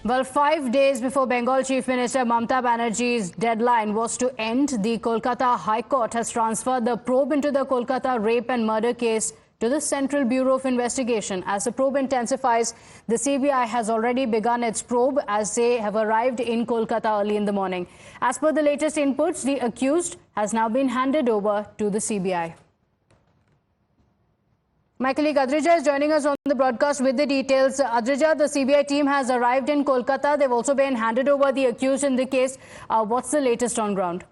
Well, 5 days before Bengal Chief Minister Mamata Banerjee's deadline was to end, the Kolkata High Court has transferred the probe into the Kolkata rape and murder case to the Central Bureau of Investigation. As the probe intensifies, the CBI has already begun its probe as they have arrived in Kolkata early in the morning. As per the latest inputs, the accused has now been handed over to the CBI. My colleague Adrija is joining us on the broadcast with the details. Adrija, the CBI team has arrived in Kolkata. They've also been handed over the accused in the case. What's the latest on ground?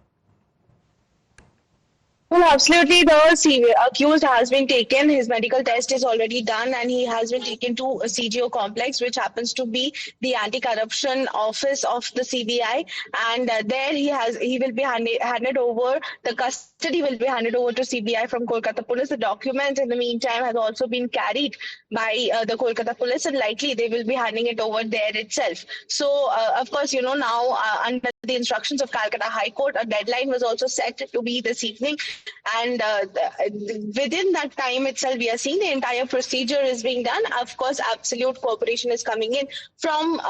Well, absolutely. The accused has been taken. His medical test is already done, and he has been taken to a CGO complex, which happens to be the anti-corruption office of the CBI. And there he will be handed over. The custody will be handed over to CBI from Kolkata Police. The document, in the meantime, has also been carried by the Kolkata Police, and likely they will be handing it over there itself. So, of course, now under the instructions of Calcutta High Court, a deadline was also set to be this evening. And within that time itself, we are seeing the entire procedure is being done. Of course, absolute cooperation is coming in from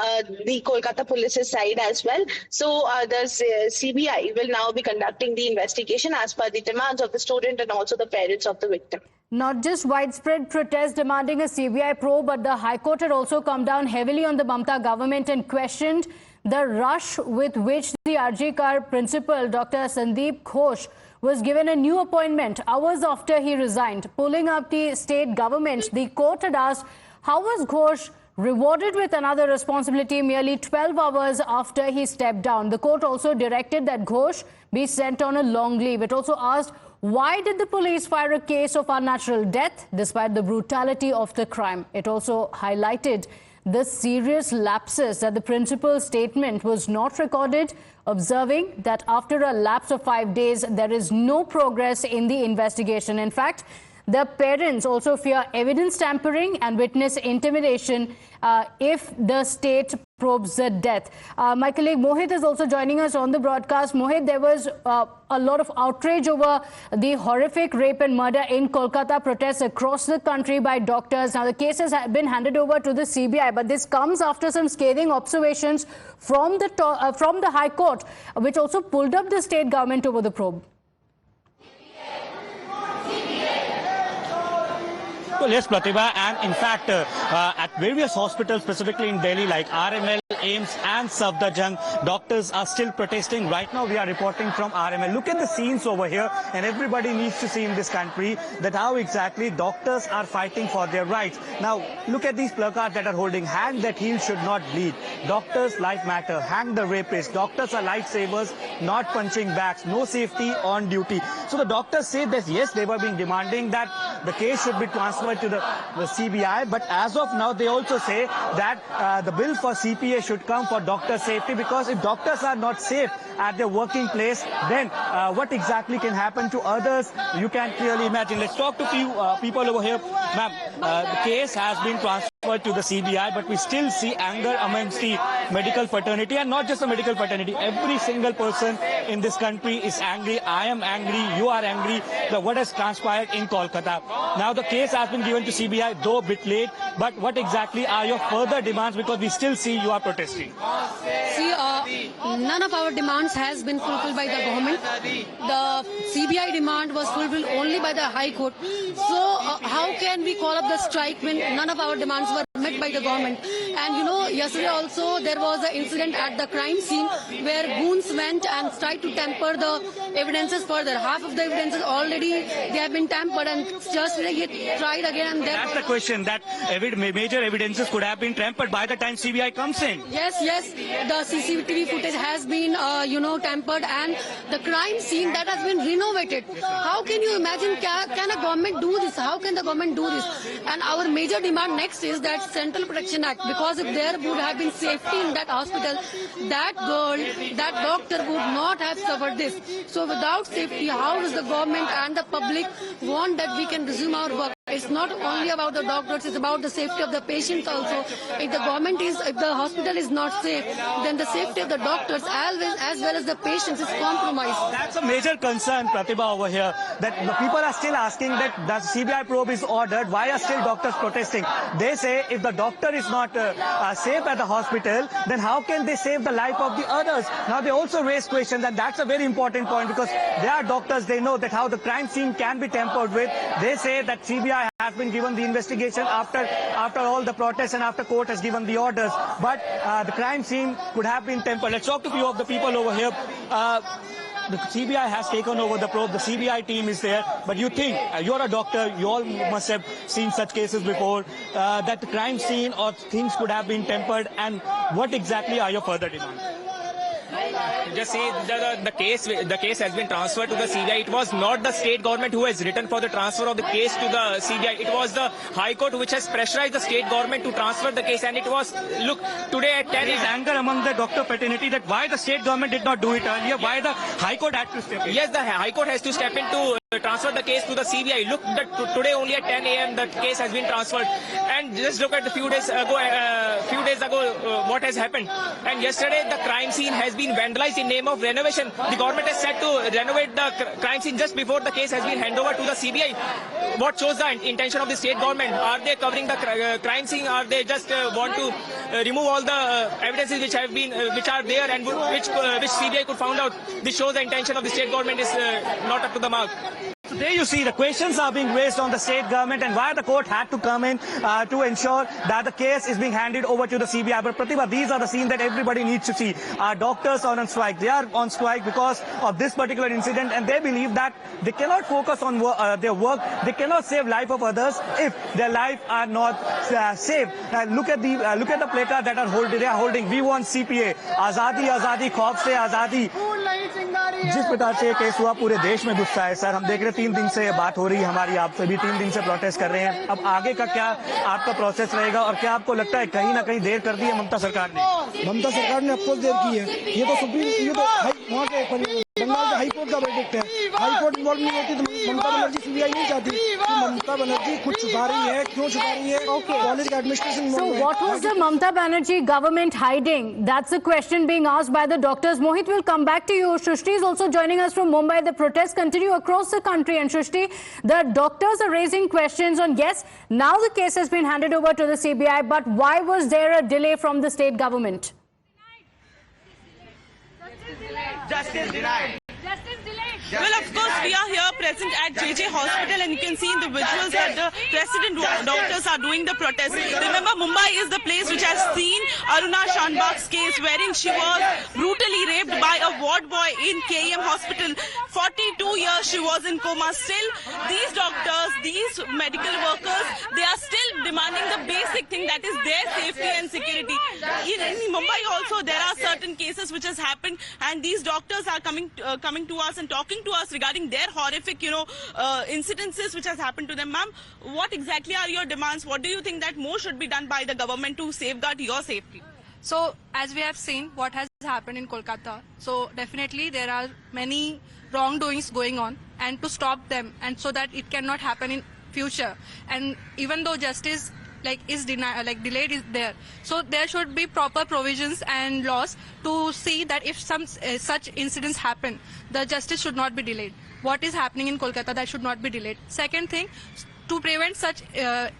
the Kolkata Police's side as well. So the CBI will now be conducting the investigation as per the demands of the student and also the parents of the victim. Not just widespread protests demanding a CBI probe, but the High Court had also come down heavily on the Mamata government and questioned the rush with which the RG Kar principal, Dr. Sandeep Ghosh, was given a new appointment hours after he resigned. Pulling up the state government, the court had asked, how was Ghosh rewarded with another responsibility merely 12 hours after he stepped down? The court also directed that Ghosh be sent on a long leave. It also asked, why did the police fire a case of unnatural death despite the brutality of the crime? It also highlighted the serious lapses that the principal's statement was not recorded, observing that after a lapse of 5 days, there is no progress in the investigation. In fact, the parents also fear evidence tampering and witness intimidation if the state probes the death. My colleague Mohit is also joining us on the broadcast. Mohit, there was a lot of outrage over the horrific rape and murder in Kolkata, protests across the country by doctors. Now, the case has been handed over to the CBI, but this comes after some scathing observations from the High Court, which also pulled up the state government over the probe. Well, yes, Pratibha, and in fact, at various hospitals, specifically in Delhi, like RML, AIIMS and Safdarjung, doctors are still protesting. Right now, we are reporting from RML. Look at the scenes over here, and everybody needs to see in this country that how exactly doctors are fighting for their rights. Now, look at these placards that are holding, hang that heel should not bleed. Doctors' life matter, hang the rapist. Doctors are lifesavers, not punching bags, no safety on duty. So the doctors say that, yes, they were being demanding that the case should be transferred to the CBI, but as of now, they also say that the bill for CPA should come for doctor safety, because if doctors are not safe at their working place, then what exactly can happen to others, you can clearly imagine. Let's talk to a few people over here. Ma'am, the case has been transferred to the CBI, but we still see anger amongst the medical fraternity, and not just the medical fraternity. Every single person in this country is angry. I am angry. You are angry. What has transpired in Kolkata. Now, the case has been given to CBI, though a bit late. But what exactly are your further demands? Because we still see you are protesting. See, none of our demands has been fulfilled by the government. The CBI demand was fulfilled only by the High Court. So, how can we call up the strike when none of our demands were met by the government? And yesterday also there was an incident at the crime scene where goons went and tried to tamper the evidences further. Half of the evidences already they have been tampered, and just he tried again. And that's the question, that major evidences could have been tampered by the time CBI comes in. Yes, the CCTV footage has been tampered, and the crime scene that has been renovated. How can you imagine, can a government do this? How can the government do this? And our major demand next is that Central Protection Act, because if there would have been safety in that hospital, that girl, that doctor would not have suffered this. So without safety, how does the government and the public want that we can resume our work? It's not only about the doctors, it's about the safety of the patients also. If the hospital is not safe, then the safety of the doctors as well as the patients is compromised. That's a major concern, Pratibha, over here, that the people are still asking that the CBI probe is ordered. Why are still doctors protesting? They say if the doctor is not safe at the hospital, then how can they save the life of the others? Now they also raise questions, and that's a very important point because they are doctors. They know that how the crime scene can be tampered with. They say that CBI has been given the investigation after all the protests and after court has given the orders. But the crime scene could have been tampered. Let's talk to a few of the people over here. The CBI has taken over the probe. The CBI team is there. But you think, you're a doctor, you all must have seen such cases before, that the crime scene or things could have been tempered. And what exactly are your further demands? Just say the case has been transferred to the CBI. It was not the state government who has written for the transfer of the case to the CBI. It was the High Court which has pressurized the state government to transfer the case. And it was, look, today at 10 There is anger among the doctor fraternity that why the state government did not do it earlier, why the High Court had to step in. Yes, the High Court has to step in to transfer the case to the CBI. Look, today only at 10 a.m. the case has been transferred. And just look at the few days ago, what has happened. And yesterday the crime scene has been vandalized in name of renovation. The government has said to renovate the crime scene just before the case has been handed over to the CBI. What shows the intention of the state government? Are they covering the crime scene? Are they just want to remove all the evidences which have been, which are there and which CBI could found out? This shows the intention of the state government is not up to the mark. So there you see the questions are being raised on the state government and why the court had to come in to ensure that the case is being handed over to the CBI. But Pratibha, these are the scenes that everybody needs to see. Our doctors are on strike. They are on strike because of this particular incident, and they believe that they cannot focus on their work. They cannot save life of others if their life are not safe. Look at the placard that they are holding. We want CPA. Azadi, Azadi, खौफ से आजादी. जिस प्रकार से ये case हुआ पूरे देश में गुस्सा है सर. हम देख रहे 3 दिन से बात हो रही है हमारी, आपसे भी 3 दिन से प्रोटेस्ट कर रहे हैं. अब आगे का क्या आपका प्रोसेस रहेगा और क्या आपको लगता है कहीं ना कहीं देर कर दी है ममता सरकार ने? ममता सरकार ने अफकोर्स देर की है. ये तो वहाँ के बंगाल के हाई कोर्ट का वर्डिक्ट है. हाई कोर्ट इन्वॉल्व नहीं होती तो ममता बनर्जी सीबीआई नहीं चाहती कि ममता बनर्जी कुछ छुपा रही है. क्यों छुपा रही है? कॉलेज का administration. So what was the Mamata Banerjee government hiding? That's the question being asked by the doctors. Mohit, will come back to you. Shrishti is also joining us from Mumbai. The protests continue across the country, and Shrishti, the doctors are raising questions on, yes, now the case has been handed over to the CBI, but why was there a delay from the state government? Justice denied. Well, of course, we are here present at JJ Hospital, and you can see in the visuals that the resident doctors are doing the protest. Remember, Mumbai is the place which has seen Aruna Shanbag's case, wherein she was brutally raped by a ward boy in KEM Hospital. 42 years she was in coma. Still, these doctors, these medical workers, they are still demanding the basic thing, that is their safety and security. In Mumbai also, there are certain cases which has happened, and these doctors are coming to us and talking to us regarding their horrific, incidences which has happened to them. Ma'am, what exactly are your demands? What do you think that more should be done by the government to safeguard your safety? So, as we have seen what has happened in Kolkata, so definitely there are many wrongdoings going on, and to stop them, and so that it cannot happen in future. And even though justice is delayed is there, so there should be proper provisions and laws to see that if some such incidents happen, the justice should not be delayed. What is happening in Kolkata, that should not be delayed. Second thing, to prevent such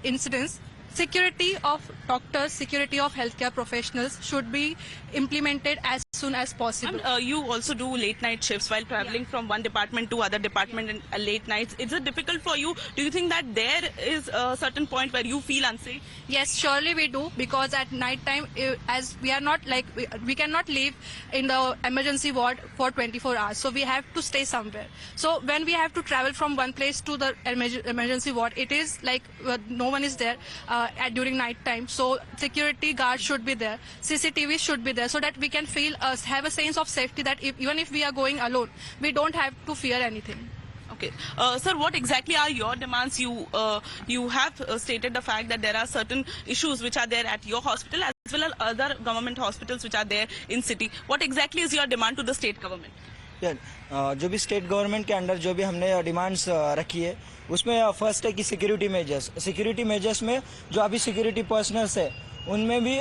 incidents, security of doctors, security of healthcare professionals should be implemented as soon as possible. And you also do late night shifts while traveling from one department to other department and late nights. Is it difficult for you? Do you think that there is a certain point where you feel unsafe? Yes, surely we do, because at night time, as we are not we cannot live in the emergency ward for 24 hours, so we have to stay somewhere. So when we have to travel from one place to the emergency ward, it is no one is there during night time. So security guards should be there, CCTV should be there, so that we can have a sense of safety, that even if we are going alone, we don't have to fear anything. Okay. Sir, what exactly are your demands? You have stated the fact that there are certain issues which are there at your hospital as well as other government hospitals which are there in city. What exactly is your demand to the state government? जो भी state government के under जो भी हमने demands रखी है उसमें first है कि सिक्योरिटी मेजर्स में जो अभी सिक्योरिटी पर्सनल्स है उनमें भी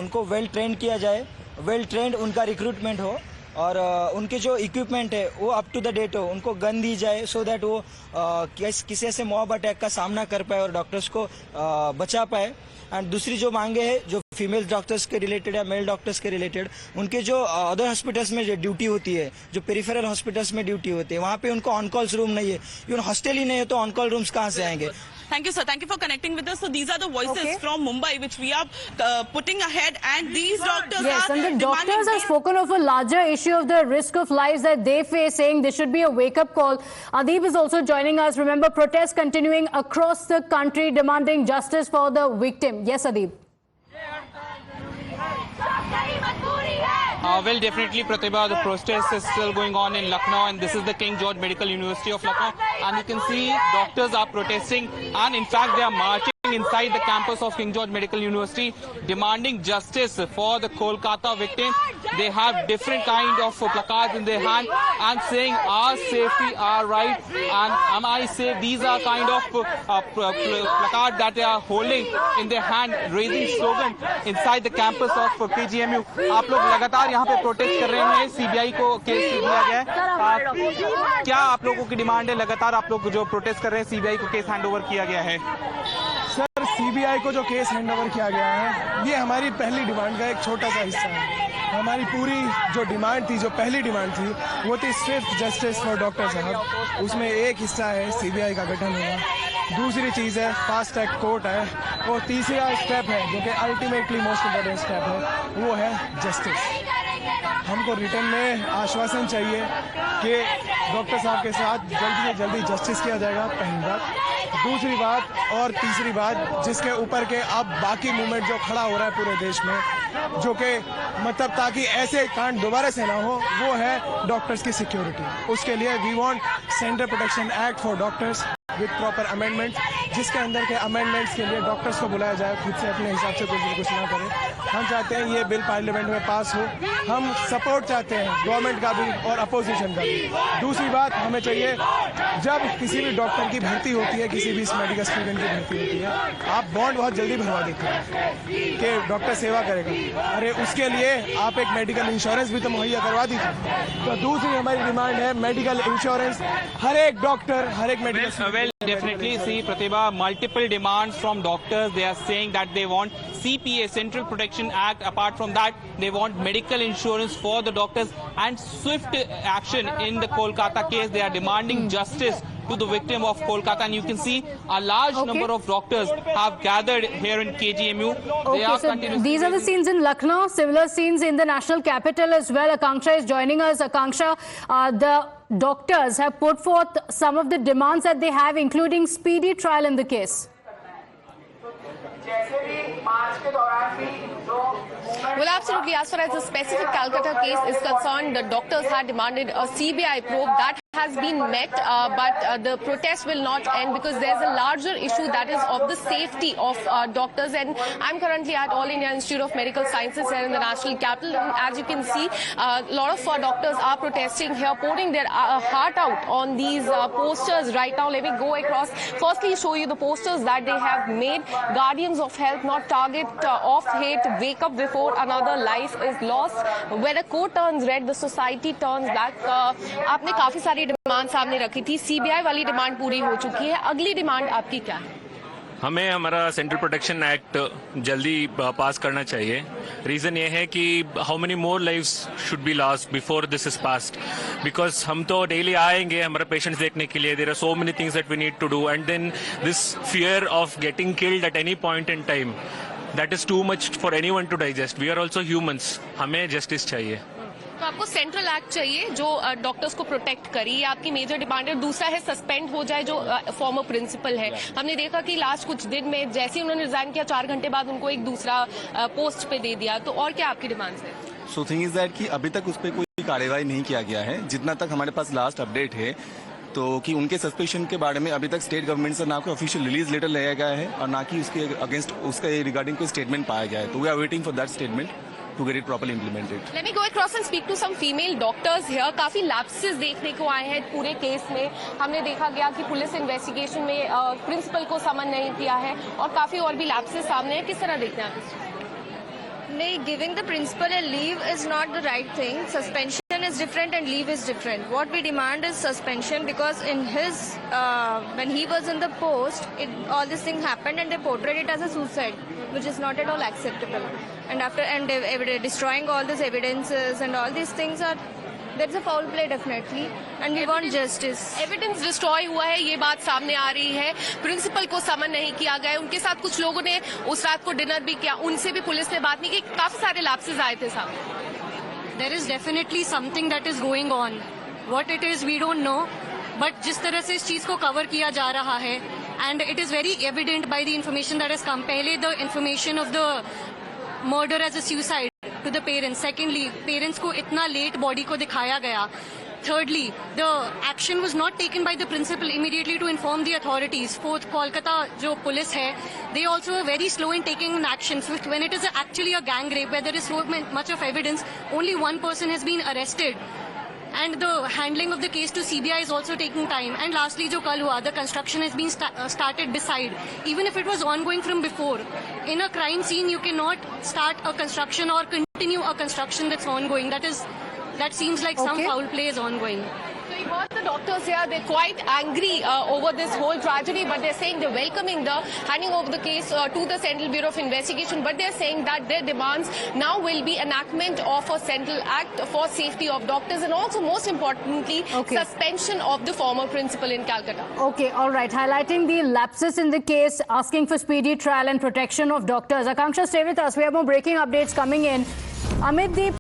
उनको वेल ट्रेंड किया जाए, वेल ट्रेंड उनका रिक्रूटमेंट हो और उनके जो इक्विपमेंट है वो अप टू द डेट हो, उनको गन दी जाए सो दैट वो किसी ऐसे मॉब अटैक का सामना कर पाए और डॉक्टर्स को बचा पाए। एंड दूसरी जो मांगे हैं जो फीमेल डॉक्टर्स के रिलेटेड या मेल डॉक्टर्स के रिलेटेड, उनके जो अदर हॉस्पिटल्स में जो ड्यूटी होती है, जो पेरिफेरल हॉस्पिटल्स में ड्यूटी होती है, वहाँ पे उनको ऑन कॉल्स रूम नहीं है, इवन हॉस्टल ही नहीं है तो ऑन कॉल रूम्स कहाँ से आएंगे। Thank you, sir. Thank you for connecting with us. So these are the voices from Mumbai which we are putting ahead, and these doctors Yes, are and the doctors demanding have spoken of a larger issue of the risk of lives that they face, saying this should be a wake-up call. Adeeb is also joining us. Remember, protests continuing across the country demanding justice for the victim. Yes, Adeeb. Well, definitely, Pratibha, the protest is still going on in Lucknow, and this is the King George Medical University of Lucknow, and you can see doctors are protesting, and in fact they are marching inside the campus of King George Medical University, demanding justice for the Kolkata victim. They have different kind of placards in their hand and saying our safety, our right, and I say these are kind of placards that they are holding in their hand, raising slogan inside the campus of KGMU. आप लोग लगातार यहाँ पे protest कर रहे हैं, CBI को case दिया गया है, क्या आप लोगों की डिमांड है? लगातार आप लोग जो प्रोटेस्ट कर रहे हैं, सीबीआई को केस हैंडओवर किया गया है। सर, सीबीआई को जो केस हैंडओवर किया गया है ये हमारी पहली डिमांड का एक छोटा सा हिस्सा है। हमारी पूरी जो डिमांड थी, जो पहली डिमांड थी, वो थी स्विफ्ट जस्टिस फॉर डॉक्टर साहब। उसमें एक हिस्सा है सीबीआई का गठन होना, दूसरी चीज़ है फास्ट ट्रैक कोर्ट है, और तीसरा स्टेप है जो कि अल्टीमेटली मोस्ट इम्पोर्टेंट स्टेप है, वो है जस्टिस। हमको रिटर्न में आश्वासन चाहिए कि डॉक्टर साहब के साथ जल्दी से जल्दी जस्टिस किया जाएगा, पहली बात। दूसरी बात और तीसरी बात जिसके ऊपर के अब बाकी मूवमेंट जो खड़ा हो रहा है पूरे देश में, जो कि मतलब ताकि ऐसे कांड दोबारा से ना हो, वो है डॉक्टर्स की सिक्योरिटी। उसके लिए we want central protection act for doctors with proper amendment, जिसके अंदर के अमेंडमेंट्स के लिए डॉक्टर्स को बुलाया जाए, खुद से अपने हिसाब से कुछ ना करें। हम चाहते हैं ये बिल पार्लियामेंट में पास हो। हम सपोर्ट चाहते हैं गवर्नमेंट का भी और अपोजिशन का भी। दूसरी बात हमें चाहिए, जब किसी भी डॉक्टर की भर्ती होती है, किसी भी मेडिकल स्टूडेंट की भर्ती होती है, आप बॉन्ड बहुत जल्दी भरवा देते हैं कि डॉक्टर सेवा करेगा। अरे उसके लिए आप एक मेडिकल इंश्योरेंस भी तो मुहैया करवा दीजिए। तो दूसरी हमारी डिमांड है मेडिकल इंश्योरेंस, हर एक डॉक्टर, हर एक medical. Well, definitely, see, Pratibha, multiple demands from doctors. They are saying that they want CPA, Central Protection Act. Apart from that, they want medical insurance for the doctors and swift action in the Kolkata case. They are demanding justice to the victim of Kolkata, and you can see a large number of doctors have gathered here in KGMU. These are the scenes in Lucknow. Similar scenes in the national capital as well. Akanksha is joining us. Akanksha, the doctors have put forth some of the demands that they have, including speedy trial in the case. Well, absolutely. As far as the specific Calcutta case is concerned, the doctors had demanded a CBI probe. That has been met, but the protest will not end because there's a larger issue that is of the safety of doctors. And I'm currently at All India Institute of Medical Sciences here in the national capital. And as you can see, a lot of doctors are protesting here, pouring their heart out on these posters right now. Let me go across. Firstly, show you the posters that they have made. Guardians of health, not target of hate. Wake up before another life is lost. Where the court turns red, the society turns black. आपने काफी सारी demand सामने रखी थी, CBI वाली demand पूरी हो चुकी है, अगली डिमांड आपकी क्या है? हमें हमारा सेंट्रल प्रोटेक्शन एक्ट जल्दी पास करना चाहिए। रीज़न ये है कि how many more lives should be lost before this is passed, because हम तो डेली आएंगे हमारे पेशेंट्स देखने के लिए। There are so many things that we need to do, and then this fear of getting killed at any point in time, that is too much for anyone to digest. We are also humans, हमें justice चाहिए। तो आपको central act चाहिए जो doctors को protect करे, ये आपकी मेजर डिमांड है। दूसरा है सस्पेंड हो जाए जो फॉर्मर प्रिंसिपल है। हमने देखा कि लास्ट कुछ दिन में जैसे ही उन्होंने रिजाइन किया, 4 घंटे बाद उनको एक दूसरा पोस्ट पे दे दिया। तो और क्या आपकी डिमांड्स है? सो थिंग इज दैट कि अभी तक उस पर कोई कार्रवाई नहीं किया गया है। जितना तक हमारे पास लास्ट अपडेट है तो कि उनके सस्पेंशन के बारे में अभी तक स्टेट गवर्नमेंट से ना कोई ऑफिशियल रिलीज लेटर लिया गया है और ना कि उसके अगेंस्ट उसका रिगार्डिंग कोई स्टेटमेंट पाया गया है। तो we are waiting for that statement. to get it properly implemented. Let me go across and speak to some female doctors here. काफी lapses देखने को आए हैं पूरे केस में. हमने देखा गया कि पुलिस इन्वेस्टिगेशन में प्रिंसिपल को समन नहीं किया है और काफी और भी lapses सामने हैं. किस तरह देखते हैं आप इसको? नहीं, giving the principal a leave is not the right thing. Suspension is different and leave is different. What we demand is suspension because in his when he was in the post, all these things happened and they portrayed it as a suicide, which is not at all acceptable. And destroying all these evidences and all these things are. There's a foul play definitely, and we want justice. Evidence destroy हुआ है, ये बात सामने आ रही है. Principal को समन नहीं किया गया. उनके साथ कुछ लोगों ने उस रात को डिनर भी किया, उनसे भी पुलिस ने बात नहीं की. काफी सारे लैप्सेस आए थे सामने. There is definitely something that is going on. What it is, we don't know. But जिस तरह से इस चीज को कवर किया जा रहा है, and it is very evident by the information that has come. पहले the information of the murder as a suicide to the parents. Secondly, parents को इतना late body को दिखाया गया. Thirdly, the action was not taken by the principal immediately to inform the authorities. Fourth, Kolkata जो police है, they also are very slow in taking an action. Fifth, when it is actually a gang rape where there is so much of evidence, only one person has been arrested. And the handling of the case to CBI is also taking time. And lastly, जो कल हुआ, the construction has been started beside. Even if it was ongoing from before, in a crime scene, you cannot start a construction or continue a construction that's ongoing. That seems like some foul play is ongoing. So you heard the doctors here, they're quite angry over this whole tragedy, but they're saying they're welcoming the handing over the case to the Central Bureau of Investigation, but they're saying that their demands now will be enactment of a Central Act for safety of doctors and also most importantly, suspension of the former principal in Calcutta. Okay, all right. Highlighting the lapses in the case, asking for speedy trial and protection of doctors. Akanksha, stay with us. We have more breaking updates coming in. Amit, the